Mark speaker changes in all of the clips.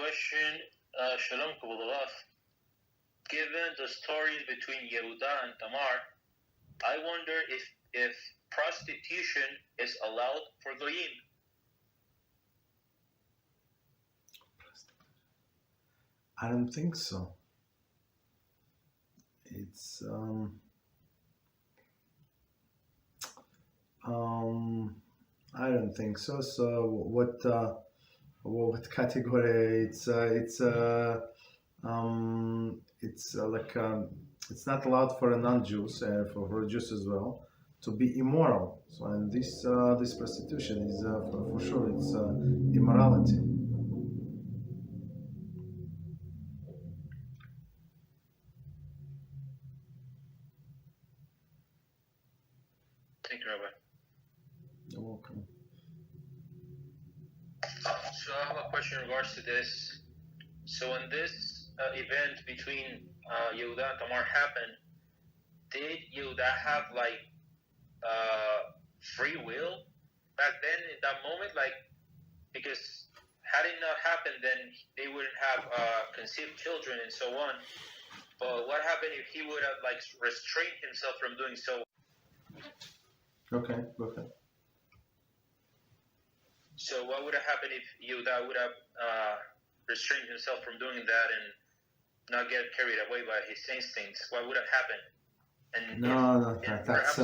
Speaker 1: question, Shalom Kavod. Given the stories between Yehudah and Tamar, I wonder if prostitution is allowed for Goyim.
Speaker 2: I don't think so. It's I don't think so. So what category? It's not allowed for a non-Jews, for Jews as well, to be immoral. So and this prostitution is for sure it's immorality.
Speaker 1: Thank you, Rabbi.
Speaker 2: You're welcome.
Speaker 1: So I have a question in regards to this. So when this event between Yehudah and Tamar happened, did Yehudah have free will back then in that moment? Because had it not happened, then they wouldn't have conceived children and so on. But what happened if he would have restrained himself from doing so?
Speaker 2: Okay.
Speaker 1: So what would have happened if Yehudah would have restrained himself from doing that and not get carried away by his instincts? What would have happened? And
Speaker 2: that's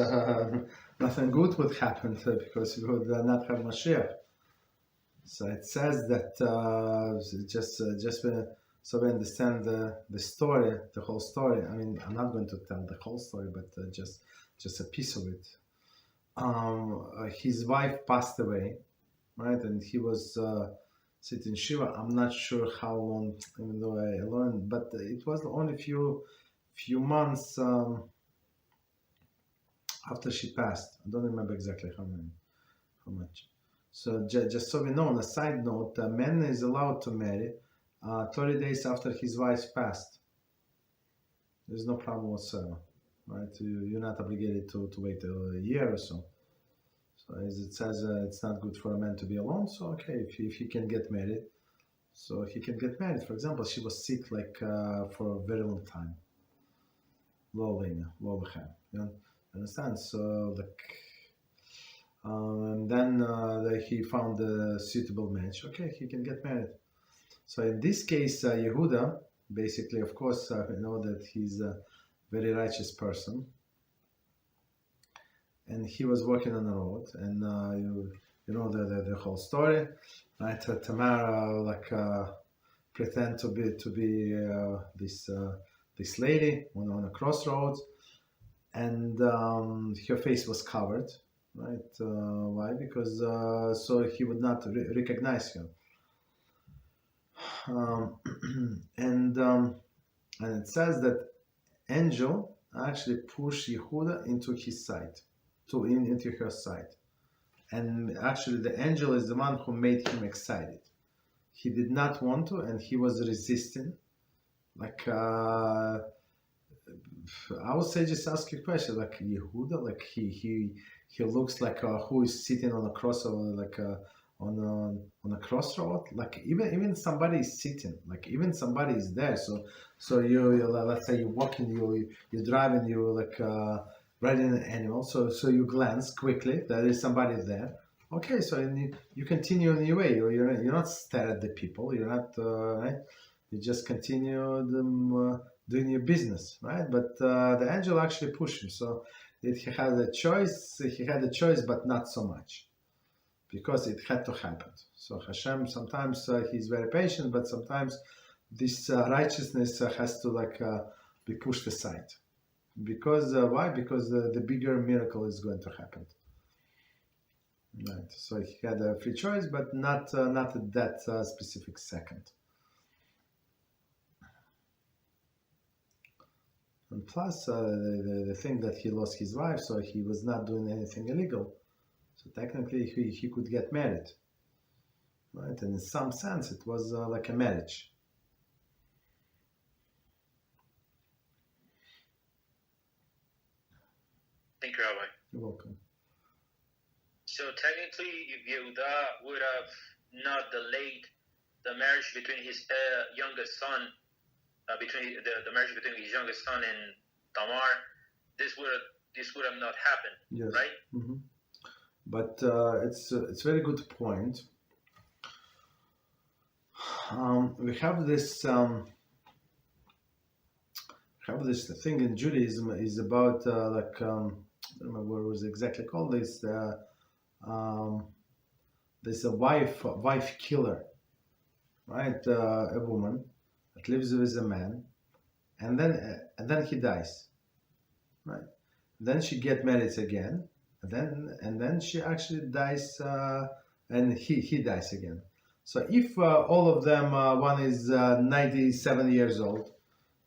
Speaker 2: nothing good would happen because we would not have Mashiach. So it says that so we understand the story, the whole story. I mean, I'm not going to tell the whole story, but just a piece of it. His wife passed away, right? And he was sitting Shiva. I'm not sure how long, even though I learned, but it was only a few months after she passed. I don't remember exactly how much. So just so we know, on a side note, a man is allowed to marry 30 days after his wife passed. There's no problem whatsoever, right? You're not obligated to wait a year or so. So as it says, it's not good for a man to be alone. So okay, if he can get married, so he can get married. For example, she was sick for a very long time. You understand? So and then he found a suitable match. Okay, he can get married. So in this case, Yehudah, basically, of course, we know that he's a very righteous person, and he was walking on the road, and you know the whole story, right? Tamar pretend to be this lady on a crossroads, and her face was covered, right? Why? Because so he would not recognize her. And it says that angel actually pushed Yehudah into his side, into her side, and actually the angel is the one who made him excited. He did not want to, and he was resisting. I would say, just ask a question, Yehudah, he looks like who is sitting on a crossover, on a crossroad, even somebody is sitting, even somebody is there. So you let's say you're walking, you're driving, you riding an animal. So you glance quickly, there is somebody there. Okay, so you continue on your way. You're not stare at the people. You're not right. You just continue doing your business, right? But the angel actually pushed him. So he had a choice. But not so much, because it had to happen. So Hashem, sometimes he's very patient, but sometimes this righteousness has to be pushed aside. Because why? Because the bigger miracle is going to happen. Right. So he had a free choice, but not at that specific second. And plus, the thing that he lost his wife, so he was not doing anything illegal. So technically, he could get married, right? And in some sense, it was like a marriage.
Speaker 1: Thank you, Rabbi.
Speaker 2: You're welcome.
Speaker 1: So technically, if Yehudah would have not delayed the marriage between his youngest son, between the marriage between his youngest son and Tamar, this would have not happened,
Speaker 2: yes.
Speaker 1: right?
Speaker 2: Mm-hmm. But it's a very good point. We have this thing in Judaism is about I don't remember what it was exactly called. This there's a wife killer, right? A woman that lives with a man, and then he dies, right? Then she get married again, and then she actually dies, and he dies again. So if all of them, one is 97 years old,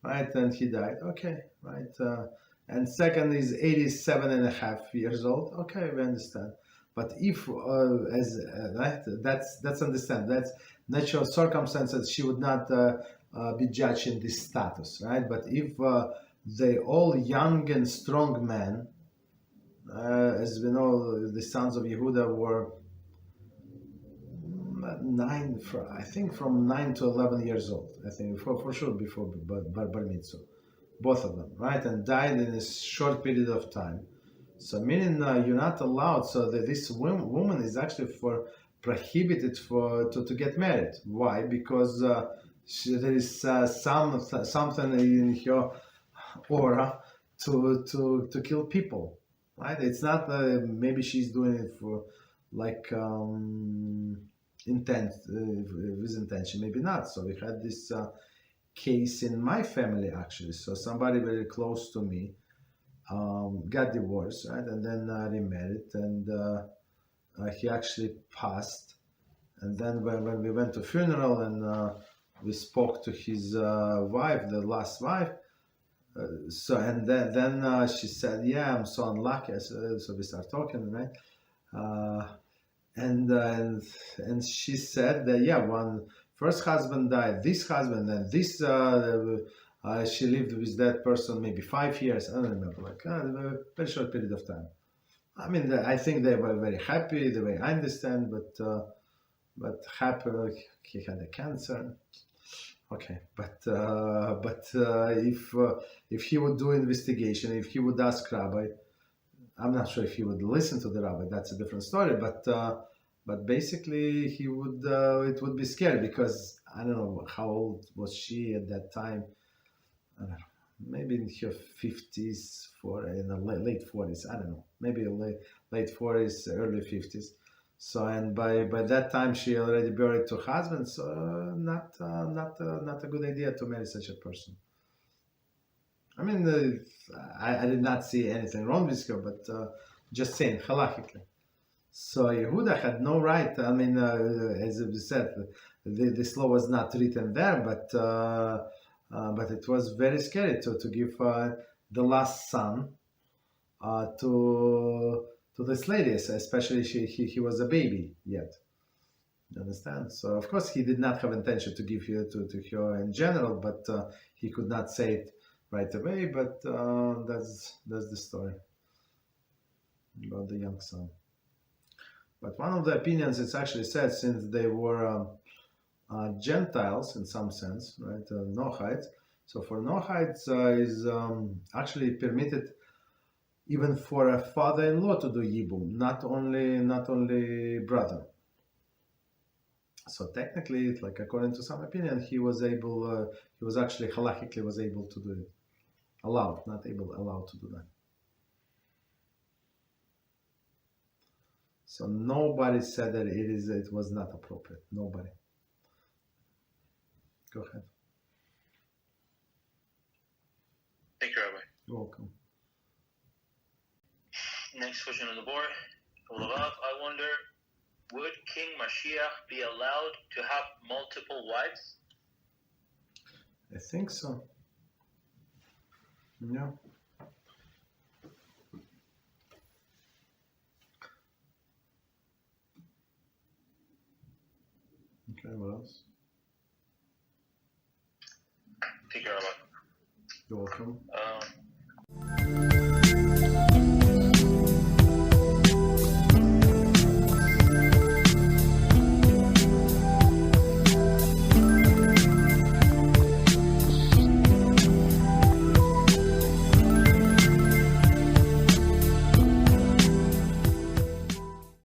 Speaker 2: right, and he died, okay, right, and second is 87 and a half years old, okay, we understand. But if right, that's understand, that's natural circumstances, she would not be judged in this status, right? But if they all young and strong men, as we know, the sons of Yehudah were I think from 9 to 11 years old, I think for sure before bar mitzvah, both of them, right, and died in a short period of time. So meaning you're not allowed. So that this woman is actually prohibited to get married. Why? Because there is something in her aura to kill people, right? It's not maybe she's doing it for like intent with intention, maybe not. So we had this case in my family actually. So somebody very close to me got divorced, right, and then remarried, and he actually passed. And then when we went to funeral and we spoke to his wife, the last wife, so and then she said, "Yeah, I'm so unlucky." So we start talking, right? And she said that, yeah, one first husband died, this husband, and this she lived with that person maybe 5 years. I don't remember, like a very short period of time. I mean, I think they were very happy, the way I understand, but happy, he had a cancer. Okay, but if he would do investigation, if he would ask Rabbi, I'm not sure if he would listen to the Rabbi. That's a different story. But basically, he would. It would be scary because I don't know how old was she at that time. I don't know, maybe in her 50s, in the late 40s. I don't know, maybe late 40s, early 50s. So and by that time she already buried two husbands. So not a good idea to marry such a person. I mean, I did not see anything wrong with her, but just saying halachically. So Yehudah had no right. I mean, as we said, this law was not written there, but it was very scary to give the last son to this lady, especially he was a baby yet. You understand? So of course he did not have intention to give her to her in general, but he could not say it right away. But that's the story about the young son. But one of the opinions, it's actually said, since they were Gentiles in some sense, right? Noachites. So for Noachites is actually permitted even for a father-in-law to do yibum, not only brother. So technically, like according to some opinion, he was actually halachically was able to do it. Allowed to do that. So nobody said that it was not appropriate. Nobody. Go ahead.
Speaker 1: Thank you, Rabbi.
Speaker 2: You're welcome.
Speaker 1: Next question on the board. I wonder, would King Mashiach be allowed to have multiple wives?
Speaker 2: I think so. Yeah. Okay, what else?
Speaker 1: Take care, Rabbi.
Speaker 2: You're welcome.